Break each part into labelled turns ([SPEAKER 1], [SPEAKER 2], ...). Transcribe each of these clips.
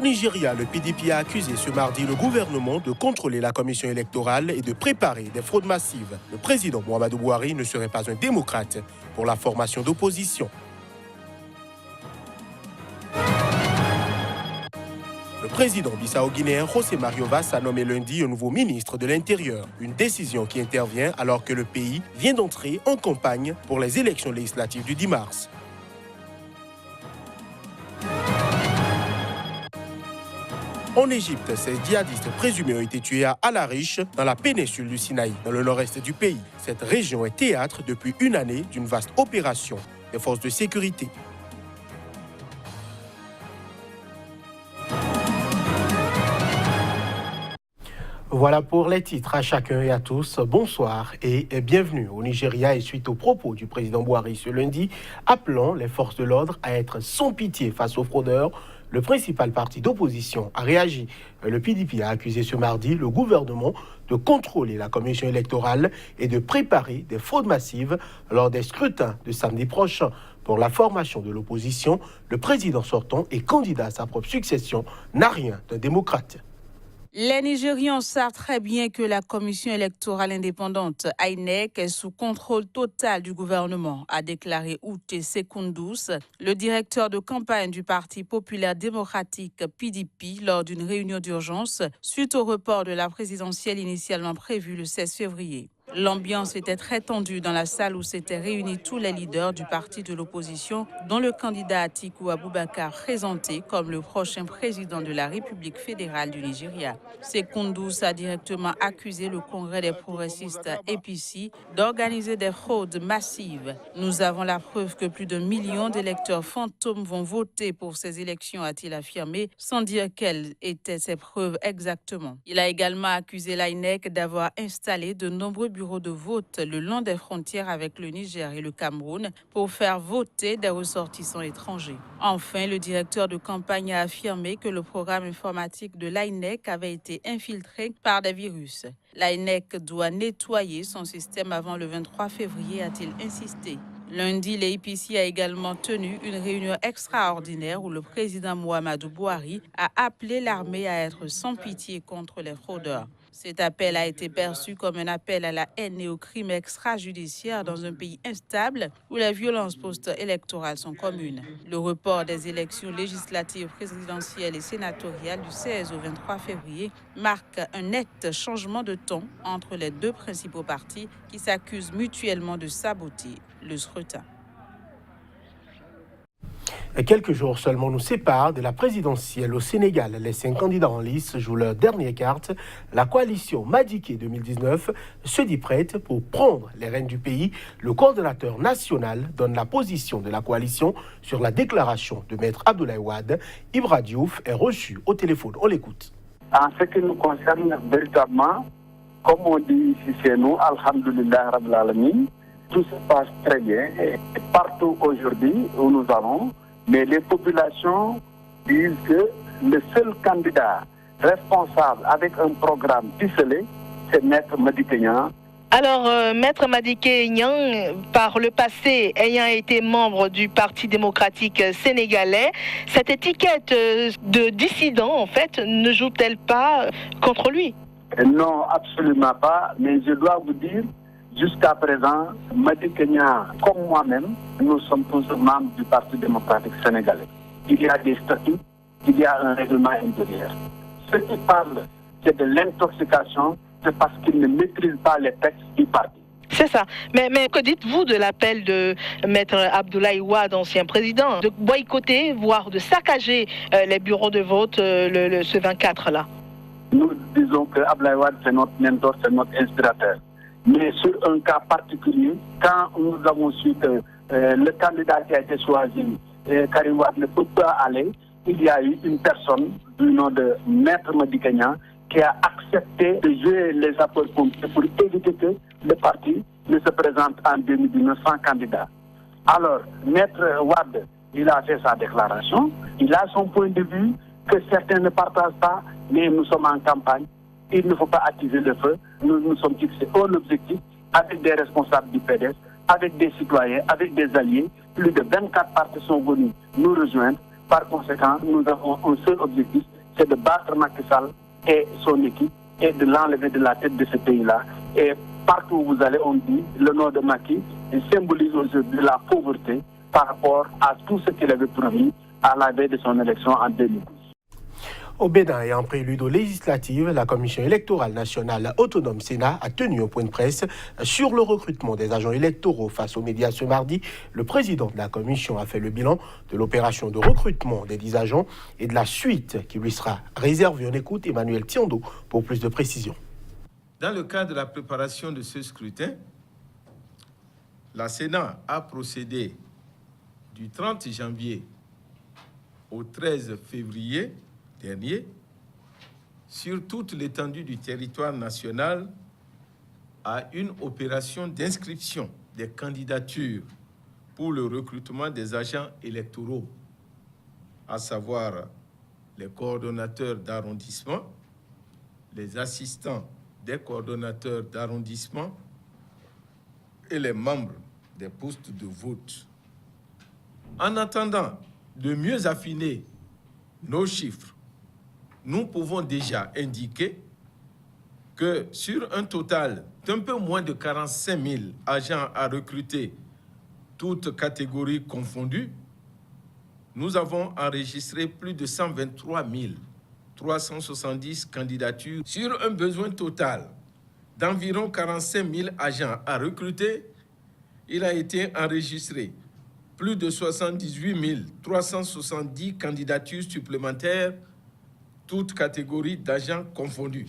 [SPEAKER 1] Au Nigeria, le PDP a accusé ce mardi le gouvernement de contrôler la commission électorale et de préparer des fraudes massives. Le président Muhammadu Buhari ne serait pas un démocrate pour la formation d'opposition. Le président bissau-guinéen José Mario Vaz a nommé lundi un nouveau ministre de l'Intérieur. Une décision qui intervient alors que le pays vient d'entrer en campagne pour les élections législatives du 10 mars. En Égypte, ces djihadistes présumés ont été tués à Al-Arish, dans la péninsule du Sinaï, dans le nord-est du pays. Cette région est théâtre depuis une année d'une vaste opération des forces de sécurité. Voilà pour les titres à chacun et à tous. Bonsoir et bienvenue au Nigeria. Et suite aux propos du président Buhari ce lundi, appelant les forces de l'ordre à être sans pitié face aux fraudeurs, le principal parti d'opposition a réagi. Le PDP a accusé ce mardi le gouvernement de contrôler la commission électorale et de préparer des fraudes massives lors des scrutins de samedi prochain. Pour la formation de l'opposition, le président sortant et candidat à sa propre succession n'a rien d'un démocrate.
[SPEAKER 2] Les Nigérians savent très bien que la commission électorale indépendante INEC est sous contrôle total du gouvernement, a déclaré Ute Sekundus, le directeur de campagne du Parti populaire démocratique PDP, lors d'une réunion d'urgence suite au report de la présidentielle initialement prévue le 16 février. L'ambiance était très tendue dans la salle où s'étaient réunis tous les leaders du parti de l'opposition, dont le candidat Atiku Abubakar présenté comme le prochain président de la République fédérale du Nigeria. Sekundus a directement accusé le Congrès des progressistes APC d'organiser des fraudes massives. Nous avons la preuve que plus d'1 million d'électeurs fantômes vont voter pour ces élections, a-t-il affirmé, sans dire quelles étaient ces preuves exactement. Il a également accusé l'INEC d'avoir installé de nombreux bureaux de vote le long des frontières avec le Niger et le Cameroun pour faire voter des ressortissants étrangers. Enfin, le directeur de campagne a affirmé que le programme informatique de l'INEC avait été infiltré par des virus. L'INEC doit nettoyer son système avant le 23 février, a-t-il insisté. Lundi, l'APC a également tenu une réunion extraordinaire où le président Muhammadu Buhari a appelé l'armée à être sans pitié contre les fraudeurs. Cet appel a été perçu comme un appel à la haine et au crime extrajudiciaire dans un pays instable où les violences post-électorales sont communes. Le report des élections législatives, présidentielles et sénatoriales du 16 au 23 février marque un net changement de ton entre les deux principaux partis qui s'accusent mutuellement de saboter le scrutin.
[SPEAKER 1] Quelques jours seulement nous séparent de la présidentielle au Sénégal. Les 5 candidats en lice jouent leur dernière carte. La coalition Madické 2019 se dit prête pour prendre les rênes du pays. Le coordonnateur national donne la position de la coalition sur la déclaration de Maître Abdoulaye Wade. Ibra Diouf est reçu au téléphone. On l'écoute.
[SPEAKER 3] En ce qui nous concerne véritablement, comme on dit ici chez nous, Alhamdulillah Rabbil Alamin, tout se passe très bien. Et partout aujourd'hui où nous allons, mais les populations disent que le seul candidat responsable avec un programme ficelé, c'est Maître Madické Niang.
[SPEAKER 4] Alors, Maître Madické Niang, par le passé, ayant été membre du Parti démocratique sénégalais, cette étiquette de dissident, en fait, ne joue-t-elle pas contre lui?
[SPEAKER 3] Non, absolument pas. Mais je dois vous dire, jusqu'à présent, Madické Niang, comme moi-même, nous sommes tous membres du Parti démocratique sénégalais. Il y a des statuts, il y a un règlement intérieur. Ceux qui parlent, c'est de l'intoxication, c'est parce qu'ils ne maîtrisent pas les textes du parti.
[SPEAKER 4] C'est ça. Mais que dites-vous de l'appel de Maître Abdoulaye Wade, ancien président, de boycotter, voire de saccager les bureaux de vote ce 24-là?
[SPEAKER 3] Nous disons que Abdoulaye Wade, c'est notre mentor, c'est notre inspirateur. Mais sur un cas particulier, quand nous avons su que le candidat qui a été choisi, Karim Wade, ne peut pas aller, il y a eu une personne du nom de Maître Madické Niang qui a accepté de jouer les sapeurs-pompiers pour éviter que le parti ne se présente en 2019 sans candidat. Alors, Maître Wade, il a fait sa déclaration, il a son point de vue que certains ne partagent pas, mais nous sommes en campagne. Il ne faut pas attiser le feu. Nous nous sommes fixés un objectif avec des responsables du PDS, avec des citoyens, avec des alliés. Plus de 24 partis sont venus nous rejoindre Par conséquent, nous avons un seul objectif, c'est de battre Macky Sall et son équipe et de l'enlever de la tête de ce pays-là. Et partout où vous allez, on dit le nom de Macky symbolise aujourd'hui la pauvreté par rapport à tout ce qu'il avait promis à la veille de son élection en 2012.
[SPEAKER 1] Au Bénin et en prélude aux législatives, la Commission électorale nationale autonome Sénat a tenu un point de presse sur le recrutement des agents électoraux face aux médias ce mardi. Le président de la Commission a fait le bilan de l'opération de recrutement des 10 agents et de la suite qui lui sera réservée. On écoute Emmanuel Tiando pour plus de précisions.
[SPEAKER 5] Dans le cadre de la préparation de ce scrutin, la Sénat a procédé du 30 janvier au 13 février dernier, sur toute l'étendue du territoire national, à une opération d'inscription des candidatures pour le recrutement des agents électoraux, à savoir les coordonnateurs d'arrondissement, les assistants des coordonnateurs d'arrondissement et les membres des postes de vote. En attendant de mieux affiner nos chiffres, nous pouvons déjà indiquer que sur un total d'un peu moins de 45 000 agents à recruter, toutes catégories confondues, nous avons enregistré plus de 123 370 candidatures sur un besoin total d'environ 45 000 agents à recruter. Il a été enregistré plus de 78 370 candidatures supplémentaires, toutes catégories d'agents confondus,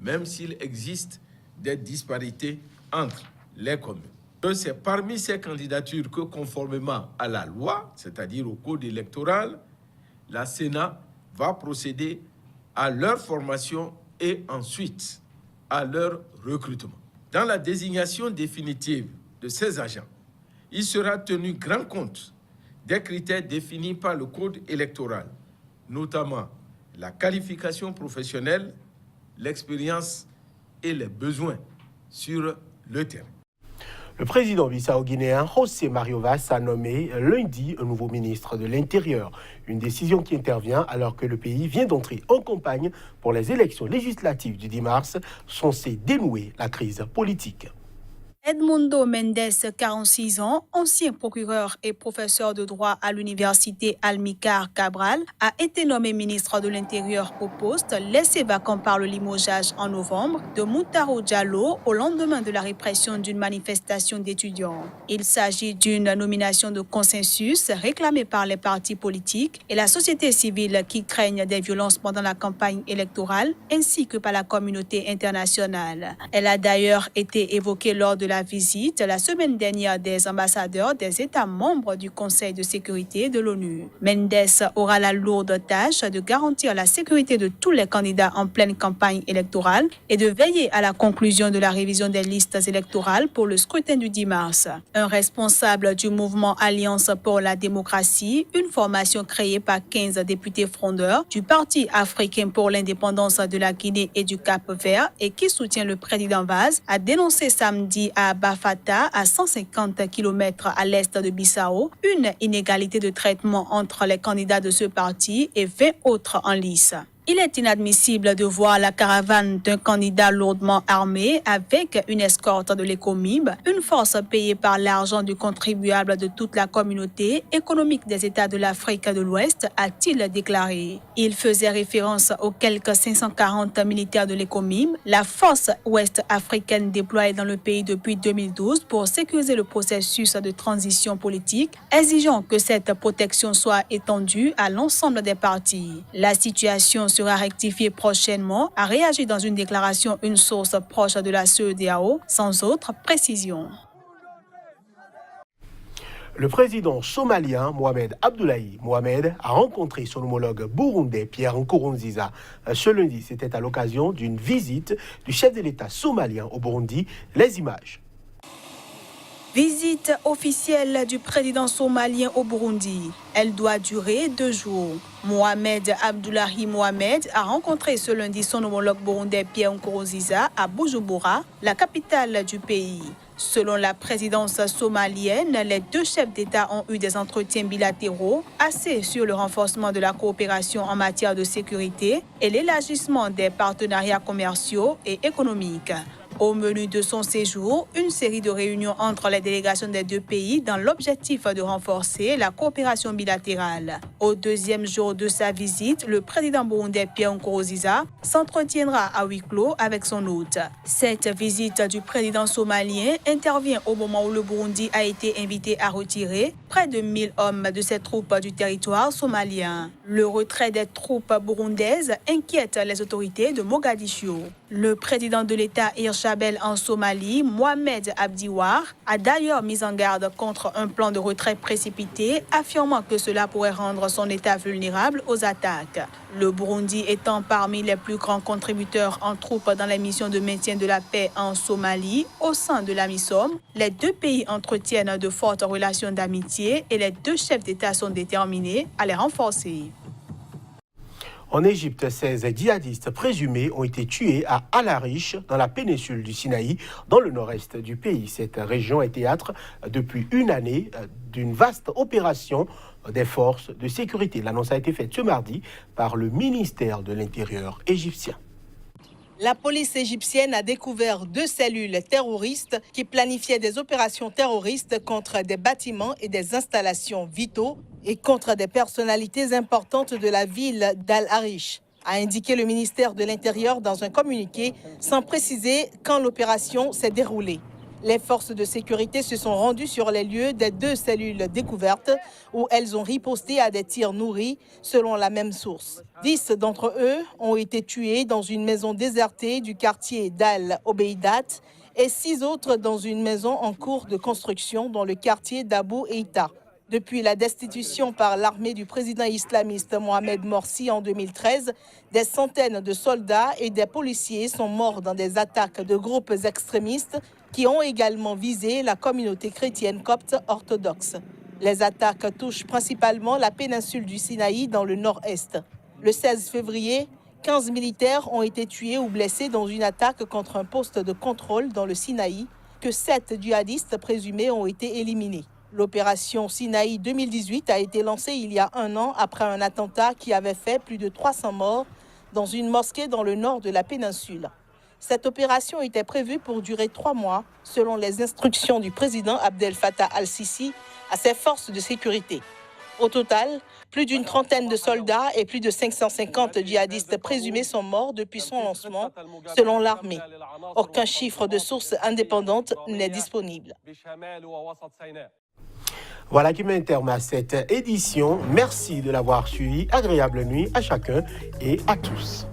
[SPEAKER 5] même s'il existe des disparités entre les communes. C'est parmi ces candidatures que, conformément à la loi, c'est-à-dire au code électoral, la Sénat va procéder à leur formation et ensuite à leur recrutement. Dans la désignation définitive de ces agents, il sera tenu grand compte des critères définis par le code électoral, notamment la qualification professionnelle, l'expérience et les besoins sur le terrain.
[SPEAKER 1] Le président bissau-guinéen José Mario Vaz a nommé lundi un nouveau ministre de l'Intérieur. Une décision qui intervient alors que le pays vient d'entrer en campagne pour les élections législatives du 10 mars, censées dénouer la crise politique.
[SPEAKER 6] Edmundo Mendes, 46 ans, ancien procureur et professeur de droit à l'université Almicar Cabral, a été nommé ministre de l'Intérieur au poste laissé vacant par le limogeage en novembre de Moutaro Diallo au lendemain de la répression d'une manifestation d'étudiants. Il s'agit d'une nomination de consensus réclamée par les partis politiques et la société civile qui craignent des violences pendant la campagne électorale ainsi que par la communauté internationale. Elle a d'ailleurs été évoquée lors de la visite la semaine dernière des ambassadeurs des États membres du Conseil de sécurité de l'ONU. Mendes aura la lourde tâche de garantir la sécurité de tous les candidats en pleine campagne électorale et de veiller à la conclusion de la révision des listes électorales pour le scrutin du 10 mars. Un responsable du mouvement Alliance pour la démocratie, une formation créée par 15 députés frondeurs du Parti africain pour l'indépendance de la Guinée et du Cap-Vert et qui soutient le président Vaz, a dénoncé samedi à Bafata, à 150 km à l'est de Bissau, une inégalité de traitement entre les candidats de ce parti et 20 autres en lice. Il est inadmissible de voir la caravane d'un candidat lourdement armé avec une escorte de l'Ecomib, une force payée par l'argent du contribuable de toute la communauté économique des États de l'Afrique de l'Ouest, a-t-il déclaré. Il faisait référence aux quelques 540 militaires de l'Ecomib, la force ouest-africaine déployée dans le pays depuis 2012 pour sécuriser le processus de transition politique, exigeant que cette protection soit étendue à l'ensemble des partis. La situation sera rectifiée prochainement, a réagi dans une déclaration une source proche de la CEDEAO, sans autre précision.
[SPEAKER 1] Le président somalien Mohamed Abdullahi Mohamed a rencontré son homologue burundais Pierre Nkurunziza. Ce lundi, c'était à l'occasion d'une visite du chef de l'État somalien au Burundi. Les images.
[SPEAKER 6] Visite officielle du président somalien au Burundi. Elle doit durer 2 jours. Mohamed Abdullahi Mohamed a rencontré ce lundi son homologue burundais Pierre Nkurunziza à Bujumbura, la capitale du pays. Selon la présidence somalienne, les deux chefs d'État ont eu des entretiens bilatéraux axés sur le renforcement de la coopération en matière de sécurité et l'élargissement des partenariats commerciaux et économiques. Au menu de son séjour, une série de réunions entre les délégations des deux pays dans l'objectif de renforcer la coopération bilatérale. Au deuxième jour de sa visite, le président burundais Pierre Nkurunziza s'entretiendra à huis clos avec son hôte. Cette visite du président somalien intervient au moment où le Burundi a été invité à retirer près de 1000 hommes de ses troupes du territoire somalien. Le retrait des troupes burundaises inquiète les autorités de Mogadiscio. Le président de l'État Hirshabelle en Somalie, Mohamed Abdiwar, a d'ailleurs mis en garde contre un plan de retrait précipité, affirmant que cela pourrait rendre son État vulnérable aux attaques. Le Burundi étant parmi les plus grands contributeurs en troupes dans les missions de maintien de la paix en Somalie, au sein de l'AMISOM, les deux pays entretiennent de fortes relations d'amitié et les deux chefs d'État sont déterminés à les renforcer.
[SPEAKER 1] En Égypte, 16 djihadistes présumés ont été tués à Al-Arish, dans la péninsule du Sinaï, dans le nord-est du pays. Cette région est théâtre depuis une année d'une vaste opération des forces de sécurité. L'annonce a été faite ce mardi par le ministère de l'Intérieur égyptien.
[SPEAKER 7] La police égyptienne a découvert 2 cellules terroristes qui planifiaient des opérations terroristes contre des bâtiments et des installations vitaux et contre des personnalités importantes de la ville d'Al-Arish, a indiqué le ministère de l'Intérieur dans un communiqué sans préciser quand l'opération s'est déroulée. Les forces de sécurité se sont rendues sur les lieux des 2 cellules découvertes où elles ont riposté à des tirs nourris, selon la même source. 10 d'entre eux ont été tués dans une maison désertée du quartier d'Al-Obeidat et 6 autres dans une maison en cours de construction dans le quartier d'Abou Eita. Depuis la destitution par l'armée du président islamiste Mohamed Morsi en 2013, des centaines de soldats et des policiers sont morts dans des attaques de groupes extrémistes qui ont également visé la communauté chrétienne copte orthodoxe. Les attaques touchent principalement la péninsule du Sinaï dans le nord-est. Le 16 février, 15 militaires ont été tués ou blessés dans une attaque contre un poste de contrôle dans le Sinaï, que 7 djihadistes présumés ont été éliminés. L'opération Sinaï 2018 a été lancée il y a 1 an après un attentat qui avait fait plus de 300 morts dans une mosquée dans le nord de la péninsule. Cette opération était prévue pour durer 3 mois, selon les instructions du président Abdel Fattah al-Sisi à ses forces de sécurité. Au total, plus d'une trentaine de soldats et plus de 550 djihadistes présumés sont morts depuis son lancement, selon l'armée. Aucun chiffre de source indépendante n'est disponible.
[SPEAKER 1] Voilà qui met un terme à cette édition. Merci de l'avoir suivi. Agréable nuit à chacun et à tous.